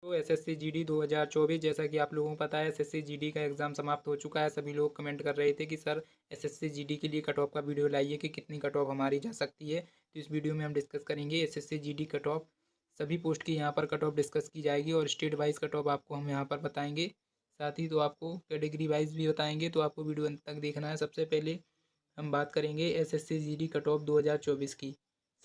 तो SSC GD 2024 जैसा कि आप लोगों को पता है एसएससी जीडी का एग्ज़ाम समाप्त हो चुका है। सभी लोग कमेंट कर रहे थे कि सर एसएससी जीडी के लिए कट ऑफ का वीडियो लाइए कि कितनी कट ऑफ हमारी जा सकती है। तो इस वीडियो में हम डिस्कस करेंगे एसएससी जीडी कट ऑफ। सभी पोस्ट की यहाँ पर कट ऑफ डिस्कस की जाएगी और स्टेट वाइज कट ऑफ आपको हम यहाँ पर बताएंगे। साथ ही तो आपको कैटेगरी वाइज भी बताएंगे, तो आपको वीडियो अंत तक देखना है। सबसे पहले हम बात करेंगे एसएससी जीडी कट ऑफ 2024 की।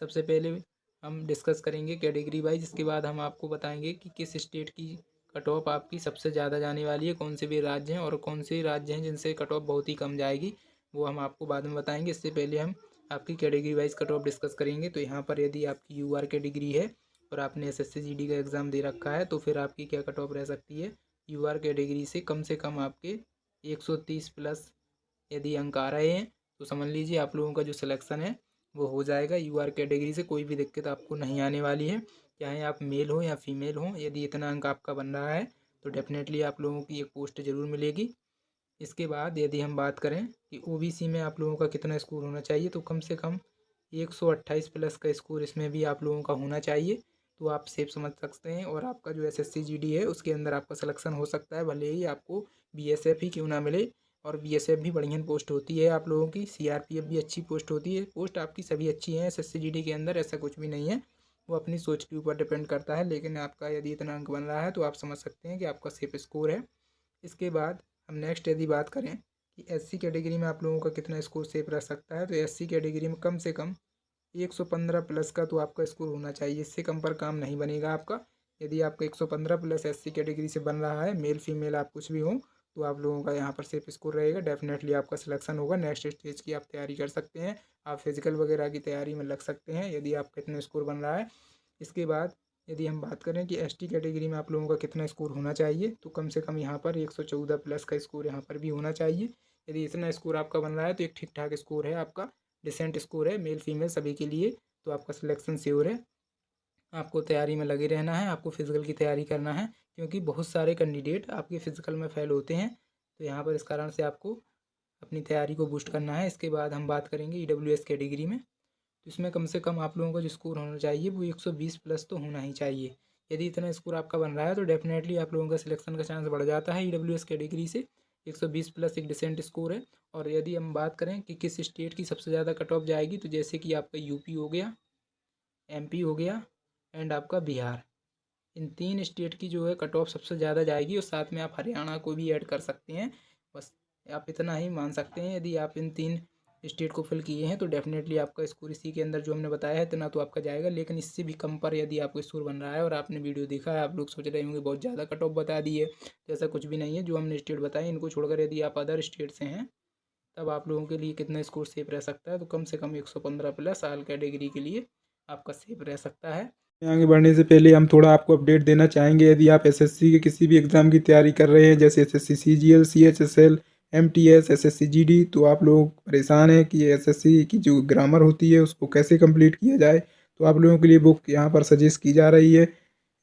सबसे पहले हम डिस्कस करेंगे कैटेगरी वाइज, इसके बाद हम आपको बताएंगे कि किस स्टेट की कट ऑफ आपकी सबसे ज़्यादा जाने वाली है, कौन से भी राज्य हैं और कौन से राज्य हैं जिनसे कट ऑफ बहुत ही कम जाएगी, वो हम आपको बाद में बताएंगे। इससे पहले हम आपकी category wise cut off discuss करेंगे। तो यहाँ पर यदि आपकी यूआर कैटेगरी है और आपने एसएससी जीडी का एग्ज़ाम दे रखा है, तो फिर आपकी क्या कट ऑफ रह सकती है। यूआर कैटेगरी से कम आपके 130 प्लस यदि अंक आ रहे हैं तो समझ लीजिए आप लोगों का जो सिलेक्शन है वो हो जाएगा। यूआर कैटेगरी से कोई भी दिक्कत आपको नहीं आने वाली है, चाहे आप मेल हो या फीमेल हो। यदि इतना अंक आपका बन रहा है तो डेफिनेटली आप लोगों की एक पोस्ट ज़रूर मिलेगी। इसके बाद यदि हम बात करें कि ओबीसी में आप लोगों का कितना स्कोर होना चाहिए, तो कम से कम 128 प्लस का स्कोर इसमें भी आप लोगों का होना चाहिए, तो आप सेफ समझ सकते हैं। और आपका जो एसएससी जीडी है उसके अंदर आपका सिलेक्शन हो सकता है, भले ही आपको बीएसएफ ही क्यों ना मिले। और बीएसएफ भी बढ़िया पोस्ट होती है आप लोगों की, सीआरपीएफ भी अच्छी पोस्ट होती है। पोस्ट आपकी सभी अच्छी हैं एसएससी जीडी के अंदर, ऐसा कुछ भी नहीं है, वो अपनी सोच के ऊपर डिपेंड करता है। लेकिन आपका यदि इतना अंक बन रहा है तो आप समझ सकते हैं कि आपका सेफ स्कोर है। इसके बाद हम नेक्स्ट यदि बात करें कि एससी कैटेगरी में आप लोगों का कितना स्कोर सेफ रह सकता है, तो एससी कैटेगरी में कम से कम 115 प्लस का तो आपका स्कोर होना चाहिए। इससे कम पर काम नहीं बनेगा आपका। यदि आपका 115 प्लस एससी कैटेगरी से बन रहा है, मेल फीमेल आप कुछ भी हो, तो आप लोगों का यहाँ पर सेफ स्कोर रहेगा। डेफिनेटली आपका सिलेक्शन होगा। नेक्स्ट स्टेज की आप तैयारी कर सकते हैं, आप फिजिकल वगैरह की तैयारी में लग सकते हैं यदि आपका इतना स्कोर बन रहा है। इसके बाद यदि हम बात करें कि एसटी कैटेगरी में आप लोगों का कितना स्कोर होना चाहिए, तो कम से कम यहाँ पर 114 प्लस का स्कोर यहाँ पर भी होना चाहिए। यदि इतना स्कोर आपका बन रहा है तो एक ठीक ठाक स्कोर है आपका, डिसेंट स्कोर है मेल फीमेल सभी के लिए, तो आपका सिलेक्शन श्योर है। आपको तैयारी में लगे रहना है, आपको फिजिकल की तैयारी करना है, क्योंकि बहुत सारे कैंडिडेट आपके फिजिकल में फेल होते हैं। तो यहाँ पर इस कारण से आपको अपनी तैयारी को बूस्ट करना है। इसके बाद हम बात करेंगे ईडब्ल्यूएस कैटेगरी में, तो इसमें कम से कम आप लोगों का जो स्कोर होना चाहिए वो 120 प्लस तो होना ही चाहिए। यदि इतना स्कोर आपका बन रहा है तो डेफिनेटली आप लोगों का सिलेक्शन का चांस बढ़ जाता है ईडब्ल्यूएस कैटेगरी से। 120 प्लस एक डिसेंट स्कोर है। और यदि हम बात करें कि किस स्टेट की सबसे ज़्यादा कट ऑफ जाएगी, तो जैसे कि आपका यूपी हो गया, एमपी हो गया एंड आपका बिहार, इन तीन स्टेट की जो है कट ऑफ सबसे ज़्यादा जाएगी। और साथ में आप हरियाणा को भी ऐड कर सकते हैं, बस आप इतना ही मान सकते हैं। यदि आप इन तीन स्टेट को फिल किए हैं तो डेफिनेटली आपका स्कोर इसी के अंदर जो हमने बताया है इतना तो आपका जाएगा। लेकिन इससे भी कम पर यदि आपको स्कोर बन रहा है और आपने वीडियो देखा है, आप लोग सोच रहे होंगे बहुत ज़्यादा कट ऑफ बता दी है, तो ऐसा कुछ भी नहीं है। जो हमने स्टेट बताए इनको छोड़कर यदि आप अदर स्टेट से हैं, तब आप लोगों के लिए कितना स्कोर सेफ रह सकता है, तो कम से कम 115 प्लस आल कैटेगरी के लिए आपका सेफ रह सकता है। आगे बढ़ने से पहले हम थोड़ा आपको अपडेट देना चाहेंगे। यदि आप एसएससी के किसी भी एग्ज़ाम की तैयारी कर रहे हैं, जैसे SSC CGL, CHSL, MTS, SSC GD, तो आप लोग परेशान हैं कि एसएससी की जो ग्रामर होती है उसको कैसे कंप्लीट किया जाए, तो आप लोगों के लिए बुक यहाँ पर सजेस्ट की जा रही है,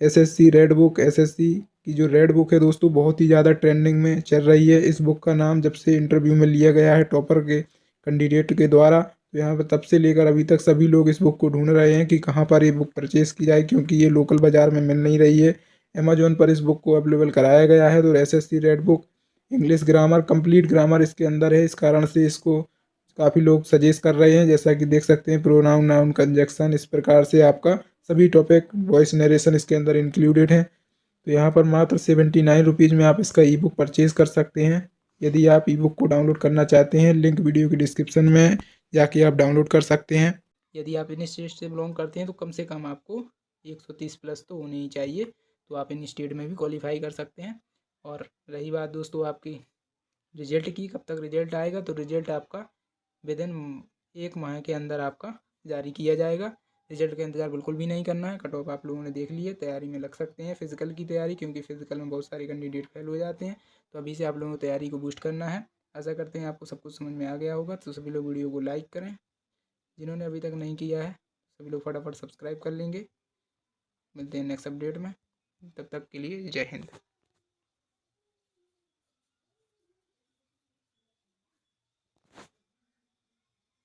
एसएससी रेड बुक। एसएससी की जो रेड बुक है दोस्तों, बहुत ही ज़्यादा ट्रेंडिंग में चल रही है। इस बुक का नाम जब से इंटरव्यू में लिया गया है टॉपर के कैंडिडेट के द्वारा, तो यहाँ पर तब से लेकर अभी तक सभी लोग इस बुक को ढूंढ रहे हैं कि कहाँ पर ये बुक परचेज़ की जाए, क्योंकि ये लोकल बाज़ार में मिल नहीं रही है। अमेजोन पर इस बुक को अवेलेबल कराया गया है। तो SSC red book English grammar, complete grammar इसके अंदर है, इस कारण से इसको काफ़ी लोग सजेस्ट कर रहे हैं। जैसा कि देख सकते हैं, प्रोनाउन, नाउन, कंजक्शन, इस प्रकार से आपका सभी टॉपिक, वॉइस नरेशन इसके अंदर इंक्लूडेड है। तो यहाँ पर मात्र 79 रुपीज़ में आप इसका ई बुक परचेज़ कर सकते हैं। यदि आप ई बुक को डाउनलोड करना चाहते हैं, लिंक वीडियो की डिस्क्रिप्शन में जाके आप डाउनलोड कर सकते हैं। यदि आप इन स्टेट से बिलोंग करते हैं तो कम से कम आपको 130 प्लस तो होने ही चाहिए, तो आप इन स्टेट में भी क्वालिफाई कर सकते हैं। और रही बात दोस्तों आपकी रिजल्ट की, कब तक रिजल्ट आएगा, तो रिजल्ट आपका विद इन 1 माह के अंदर आपका जारी किया जाएगा। रिजल्ट का इंतज़ार बिल्कुल भी नहीं करना है। कट ऑफ आप लोगों ने देख ली है, तैयारी में लग सकते हैं फिजिकल की तैयारी, क्योंकि फिजिकल में बहुत सारे कैंडिडेट फेल हो जाते हैं। तो अभी से आप लोगों को तैयारी को बूस्ट करना है। आशा करते हैं आपको सब कुछ समझ में आ गया होगा। तो सभी लोग वीडियो को लाइक करें, जिन्होंने अभी तक नहीं किया है सभी लोग फटाफट सब्सक्राइब कर लेंगे। मिलते हैं नेक्स्ट अपडेट में, तब तक के लिए जय हिंद।